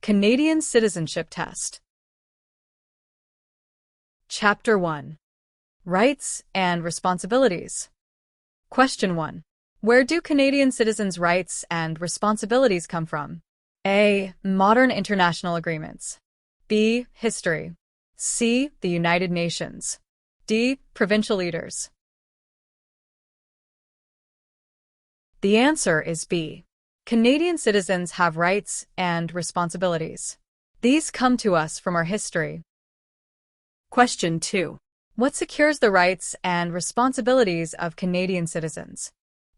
Canadian Citizenship Test. Chapter 1. Rights and Responsibilities. Question 1. Where do Canadian citizens' rights and responsibilities come from? A. Modern international agreements. B. History. C. The United Nations. D. Provincial leaders. The answer is B. Canadian citizens have rights and responsibilities. These come to us from our history. Question 2. What secures the rights and responsibilities of Canadian citizens?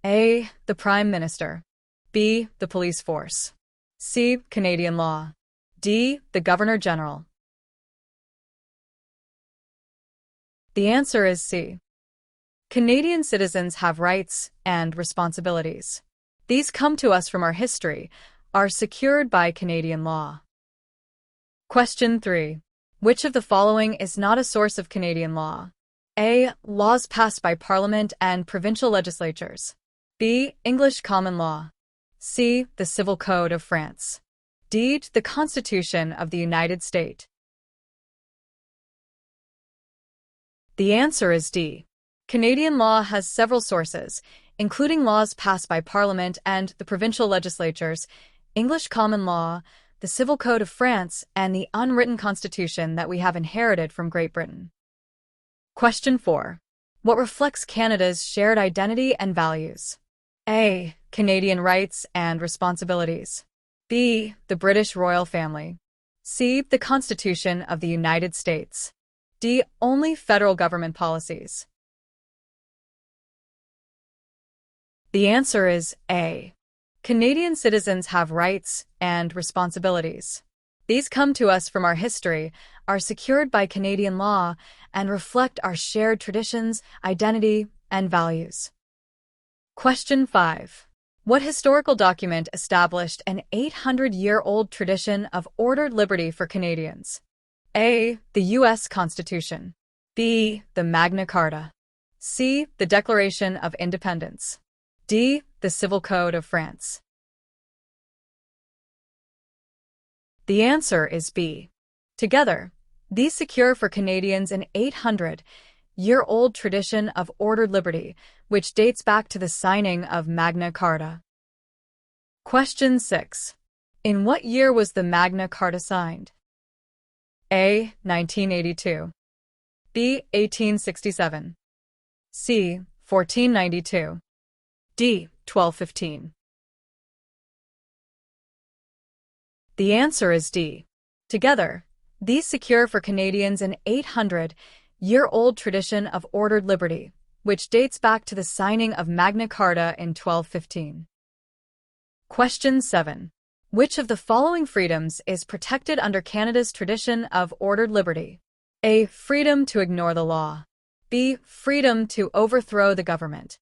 A. The Prime Minister. B. The Police Force. C. Canadian law. D. The Governor-General. The answer is C. Canadian citizens have rights and responsibilities. These come to us from our history, are secured by Canadian law. Question 3. Which of the following is not a source of Canadian law? A. Laws passed by Parliament and provincial legislatures. B. English common law. C. The Civil Code of France. D. The Constitution of the United States. The answer is D. Canadian law has several sources, including laws passed by Parliament and the provincial legislatures, English common law, the Civil Code of France, and the unwritten constitution that we have inherited from Great Britain. Question 4. What reflects Canada's shared identity and values? A. Canadian rights and responsibilities. B. The British royal family. C. The Constitution of the United States. D. Only federal government policies. The answer is A. Canadian citizens have rights and responsibilities. These come to us from our history, are secured by Canadian law, and reflect our shared traditions, identity, and values. Question 5. What historical document established an 800-year-old tradition of ordered liberty for Canadians? A. The U.S. Constitution. B. The Magna Carta. C. The Declaration of Independence. D. The Civil Code of France. The answer is B. Together, these secure for Canadians an 800-year-old tradition of ordered liberty, which dates back to the signing of Magna Carta. Question 6. In what year was the Magna Carta signed? A. 1982. B. 1867. C. 1492. D. 1215. The answer is D. Together, these secure for Canadians an 800-year-old tradition of ordered liberty, which dates back to the signing of Magna Carta in 1215. Question 7. Which of the following freedoms is protected under Canada's tradition of ordered liberty? A. Freedom to ignore the law. B. Freedom to overthrow the government.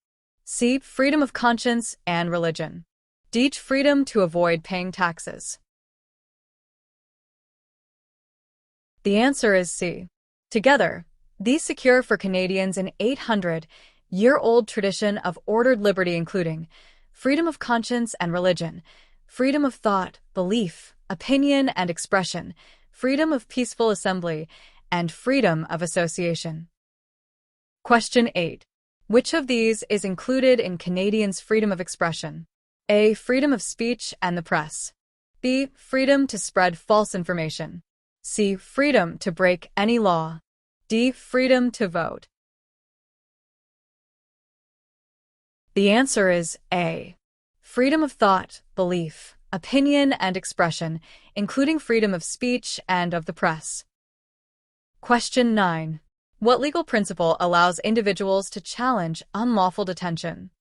C. Freedom of conscience and religion. D. Freedom to avoid paying taxes. The answer is C. Together, these secure for Canadians an 800-year-old tradition of ordered liberty including freedom of conscience and religion, freedom of thought, belief, opinion, and expression, freedom of peaceful assembly, and freedom of association. Question 8. Which of these is included in Canadians' freedom of expression? A. Freedom of speech and the press. B. Freedom to spread false information. C. Freedom to break any law. D. Freedom to vote. The answer is A. Freedom of thought, belief, opinion, and expression, including freedom of speech and of the press. Question 9. What legal principle allows individuals to challenge unlawful detention?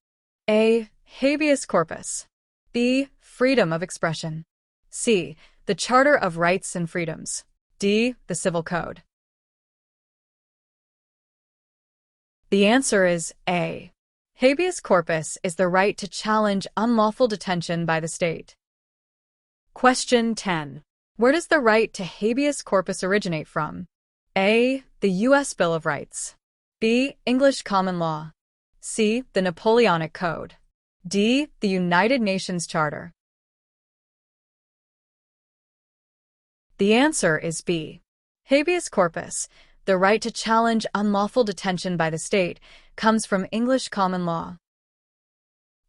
A. Habeas corpus. B. Freedom of expression. C. The Charter of Rights and Freedoms. D. The Civil Code. The answer is A. Habeas corpus is the right to challenge unlawful detention by the state. Question 10. Where does the right to habeas corpus originate from? A. The U.S. Bill of Rights. B. English common law. C. The Napoleonic Code. D. The United Nations Charter. The answer is B. Habeas corpus, the right to challenge unlawful detention by the state, comes from English common law.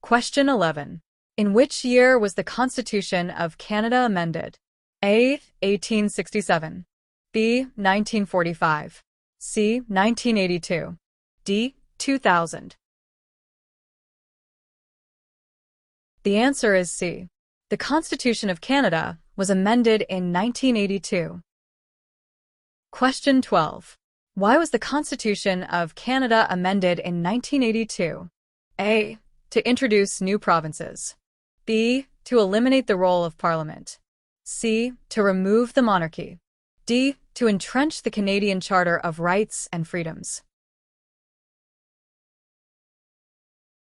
Question 11. In which year was the Constitution of Canada amended? A. 1867. B. 1945. C. 1982. D. 2000. The answer is C. The Constitution of Canada was amended in 1982. Question 12. Why was the Constitution of Canada amended in 1982? A. To introduce new provinces. B. To eliminate the role of Parliament. C. To remove the monarchy. D. To entrench the Canadian Charter of Rights and Freedoms.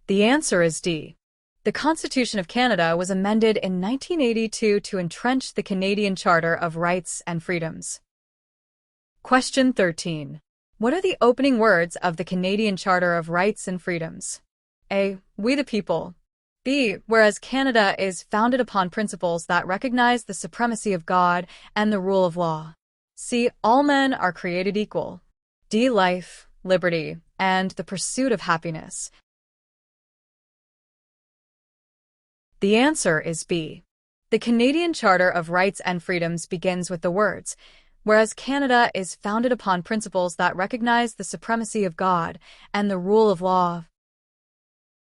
The answer is D. The Constitution of Canada was amended in 1982 to entrench the Canadian Charter of Rights and Freedoms. Question 13. What are the opening words of the Canadian Charter of Rights and Freedoms? A. We the people. B. Whereas Canada is founded upon principles that recognize the supremacy of God and the rule of law. C. All men are created equal. D. Life, liberty, and the pursuit of happiness. The answer is B. The Canadian Charter of Rights and Freedoms begins with the words, whereas Canada is founded upon principles that recognize the supremacy of God and the rule of law.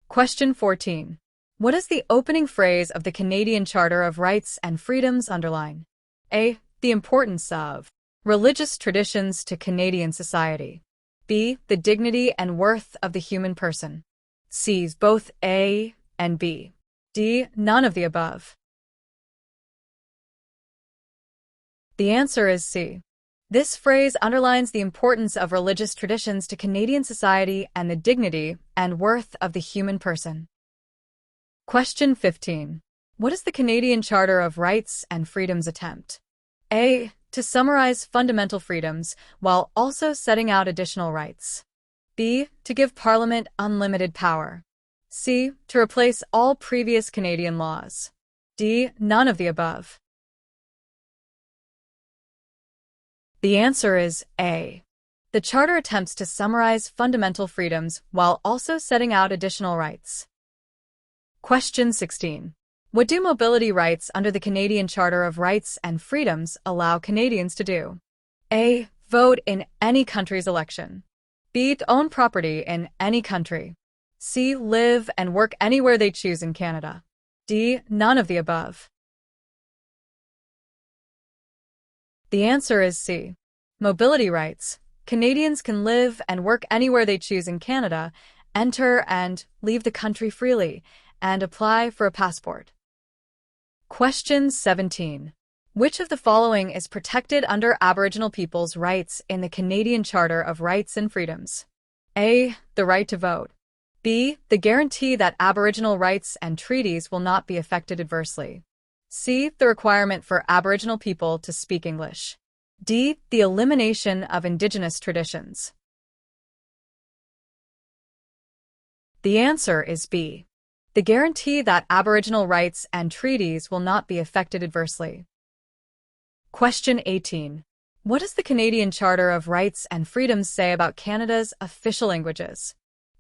Question 14. What is the opening phrase of the Canadian Charter of Rights and Freedoms underline? A. The importance of religious traditions to Canadian society. B. The dignity and worth of the human person. C. Both A and B. D. None of the above. The answer is C. This phrase underlines the importance of religious traditions to Canadian society and the dignity and worth of the human person. Question 15. What is the Canadian Charter of Rights and Freedoms attempt? A. To summarize fundamental freedoms while also setting out additional rights. B. To give Parliament unlimited power. C. To replace all previous Canadian laws. D. None of the above. The answer is A. The Charter attempts to summarize fundamental freedoms while also setting out additional rights. Question 16. What do mobility rights under the Canadian Charter of Rights and Freedoms allow Canadians to do? A. Vote in any country's election. B. Own property in any country. C. Live and work anywhere they choose in Canada. D. None of the above. The answer is C. Mobility rights. Canadians can live and work anywhere they choose in Canada, enter and leave the country freely, and apply for a passport. Question 17. Which of the following is protected under Aboriginal people's rights in the Canadian Charter of Rights and Freedoms? A. The right to vote. B. The guarantee that Aboriginal rights and treaties will not be affected adversely. C. The requirement for Aboriginal people to speak English. D. The elimination of Indigenous traditions. The answer is B. The guarantee that Aboriginal rights and treaties will not be affected adversely. Question 18. What does the Canadian Charter of Rights and Freedoms say about Canada's official languages?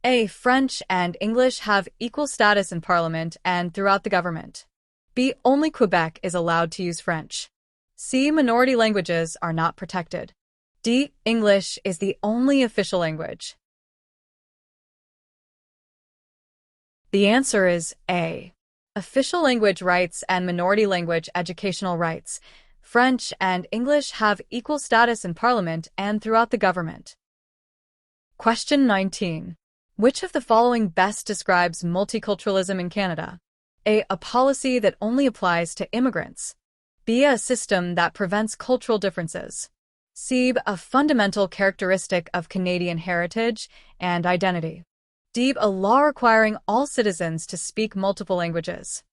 A. French and English have equal status in Parliament and throughout the government. B. Only Quebec is allowed to use French. C. Minority languages are not protected. D. English is the only official language. The answer is A. Official language rights and minority language educational rights. French and English have equal status in Parliament and throughout the government. Question 19. Which of the following best describes multiculturalism in Canada? A. A policy that only applies to immigrants. B. A system that prevents cultural differences. C. A fundamental characteristic of Canadian heritage and identity. D. A law requiring all citizens to speak multiple languages.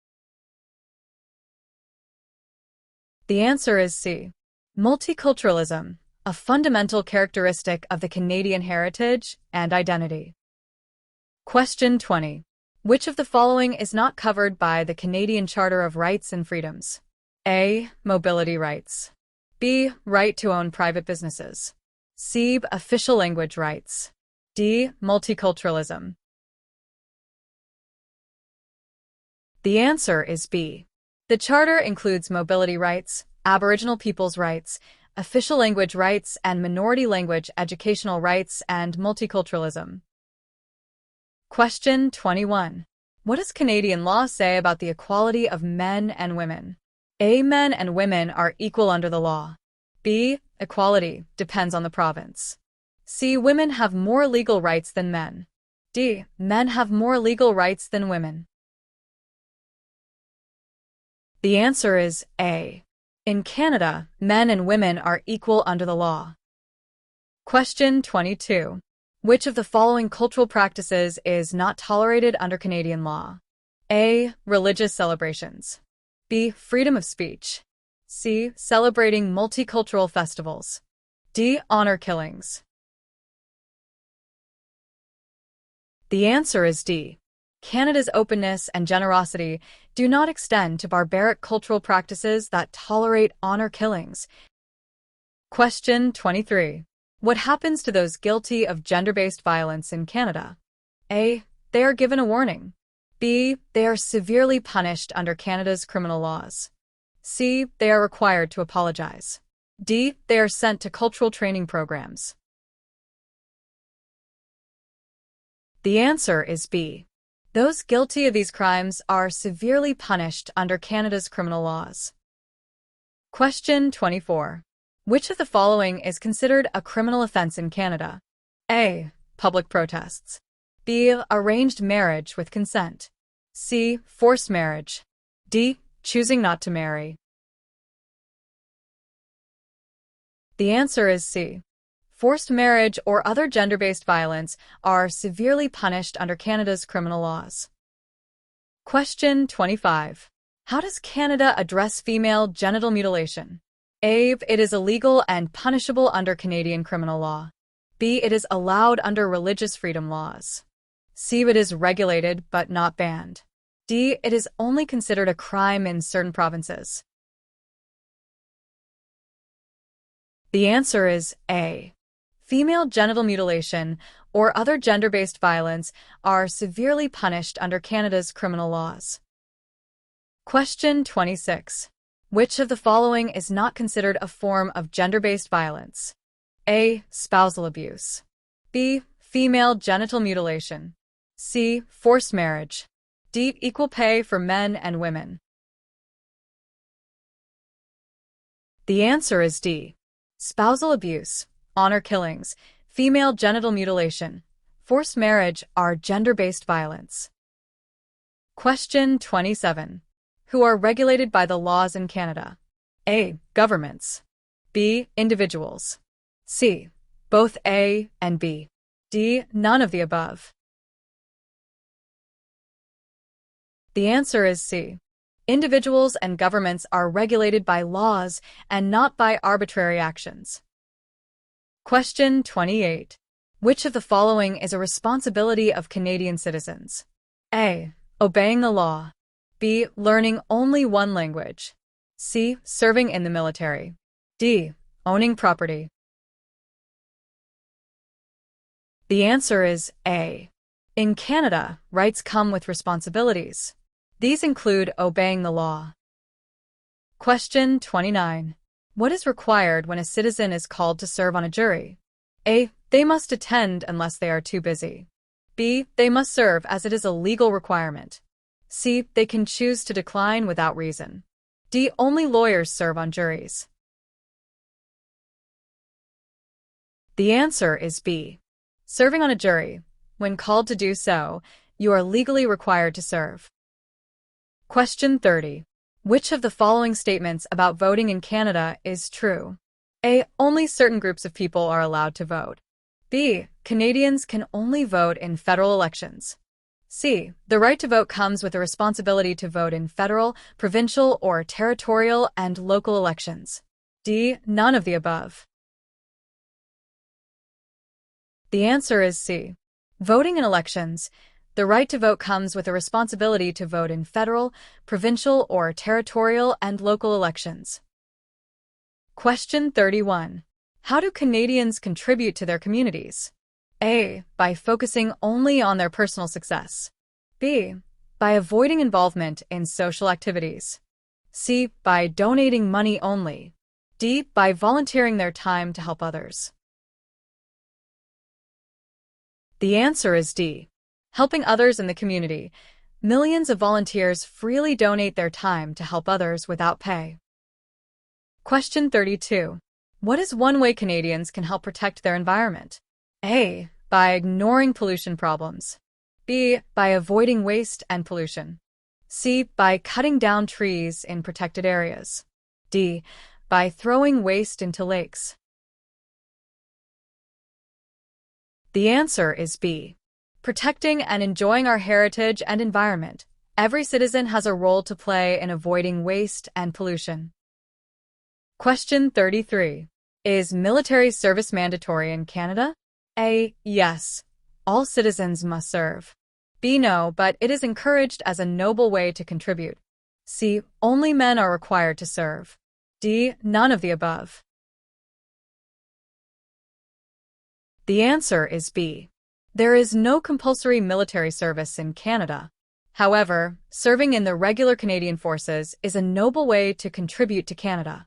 The answer is C. Multiculturalism, a fundamental characteristic of the Canadian heritage and identity. Question 20. Which of the following is not covered by the Canadian Charter of Rights and Freedoms? A. Mobility rights. B. Right to own private businesses. C. Official language rights. D. Multiculturalism. The answer is B. The Charter includes mobility rights, Aboriginal peoples' rights, official language rights, and minority language educational rights, and multiculturalism. Question 21. What does Canadian law say about the equality of men and women? A. Men and women are equal under the law. B. Equality depends on the province. C. Women have more legal rights than men. D. Men have more legal rights than women. The answer is A. In Canada, men and women are equal under the law. Question 22. Which of the following cultural practices is not tolerated under Canadian law? A. Religious celebrations. B. Freedom of speech. C. Celebrating multicultural festivals. D. Honor killings. The answer is D. Canada's openness and generosity do not extend to barbaric cultural practices that tolerate honor killings. Question 23. What happens to those guilty of gender-based violence in Canada? A. They are given a warning. B. They are severely punished under Canada's criminal laws. C. They are required to apologize. D. They are sent to cultural training programs. The answer is B. Those guilty of these crimes are severely punished under Canada's criminal laws. Question 24. Which of the following is considered a criminal offense in Canada? A. Public protests. B. Arranged marriage with consent. C. Forced marriage. D. Choosing not to marry. The answer is C. Forced marriage or other gender-based violence are severely punished under Canada's criminal laws. Question 25. How does Canada address female genital mutilation? A. It is illegal and punishable under Canadian criminal law. B. It is allowed under religious freedom laws. C. It is regulated but not banned. D. It is only considered a crime in certain provinces. The answer is A. Female genital mutilation or other gender-based violence are severely punished under Canada's criminal laws. Question 26. Which of the following is not considered a form of gender-based violence? A. Spousal abuse. B. Female genital mutilation. C. Forced marriage. D. Equal pay for men and women. The answer is D. Spousal abuse, honor killings, female genital mutilation, forced marriage are gender-based violence. Question 27. Who are regulated by the laws in Canada? A. Governments. B. Individuals. C. Both A and B. D. None of the above. The answer is C. Individuals and governments are regulated by laws and not by arbitrary actions. Question 28. Which of the following is a responsibility of Canadian citizens? A. Obeying the law. B. Learning only one language. C. Serving in the military. D. Owning property. The answer is A. In Canada, rights come with responsibilities. These include obeying the law. Question 29. What is required when a citizen is called to serve on a jury? A. They must attend unless they are too busy. B. They must serve as it is a legal requirement. C. They can choose to decline without reason. D. Only lawyers serve on juries. The answer is B. Serving on a jury. When called to do so, you are legally required to serve. Question 30. Which of the following statements about voting in Canada is true? A. Only certain groups of people are allowed to vote. B. Canadians can only vote in federal elections. C. The right to vote comes with the responsibility to vote in federal, provincial, or territorial and local elections. D. None of the above. The answer is C. Voting in elections. The right to vote comes with a responsibility to vote in federal, provincial, or territorial and local elections. Question 31. How do Canadians contribute to their communities? A. By focusing only on their personal success. B. By avoiding involvement in social activities. C. By donating money only. D. By volunteering their time to help others. The answer is D. Helping others in the community. Millions of volunteers freely donate their time to help others without pay. Question 32. What is one way Canadians can help protect their environment? A. By ignoring pollution problems. B. By avoiding waste and pollution. C. By cutting down trees in protected areas. D. By throwing waste into lakes. The answer is B. Protecting and enjoying our heritage and environment. Every citizen has a role to play in avoiding waste and pollution. Question 33. Is military service mandatory in Canada? A. Yes. All citizens must serve. B. No, but it is encouraged as a noble way to contribute. C. Only men are required to serve. D. None of the above. The answer is B. There is no compulsory military service in Canada. However, serving in the regular Canadian forces is a noble way to contribute to Canada.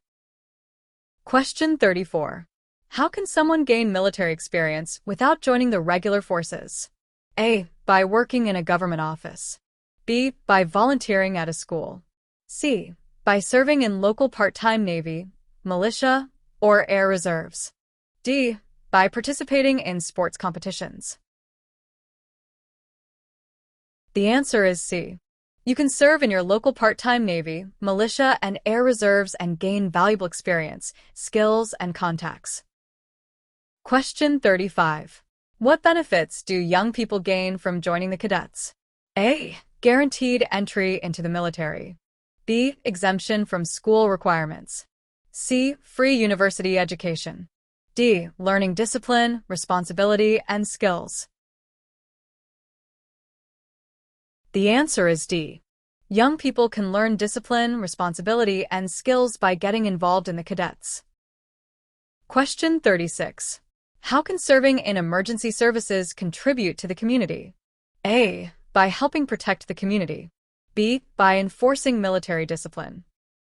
Question 34. How can someone gain military experience without joining the regular forces? A. By working in a government office. B. By volunteering at a school. C. By serving in local part-time Navy, militia, or air reserves. D. By participating in sports competitions. The answer is C. You can serve in your local part-time Navy, militia, and air reserves and gain valuable experience, skills, and contacts. Question 35. What benefits do young people gain from joining the cadets? A. Guaranteed entry into the military. B. Exemption from school requirements. C. Free university education. D. Learning discipline, responsibility, and skills. The answer is D. Young people can learn discipline, responsibility, and skills by getting involved in the cadets. Question 36. How can serving in emergency services contribute to the community? A. By helping protect the community. B. By enforcing military discipline.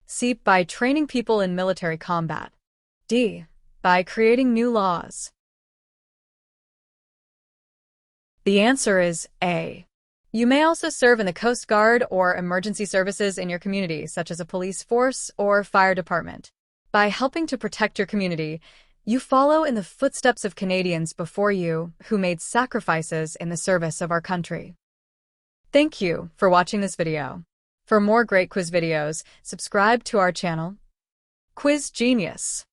C. By training people in military combat. D. By creating new laws. The answer is A. You may also serve in the Coast Guard or emergency services in your community, such as a police force or fire department. By helping to protect your community, you follow in the footsteps of Canadians before you who made sacrifices in the service of our country. Thank you for watching this video. For more great quiz videos, subscribe to our channel. Quiz Genius.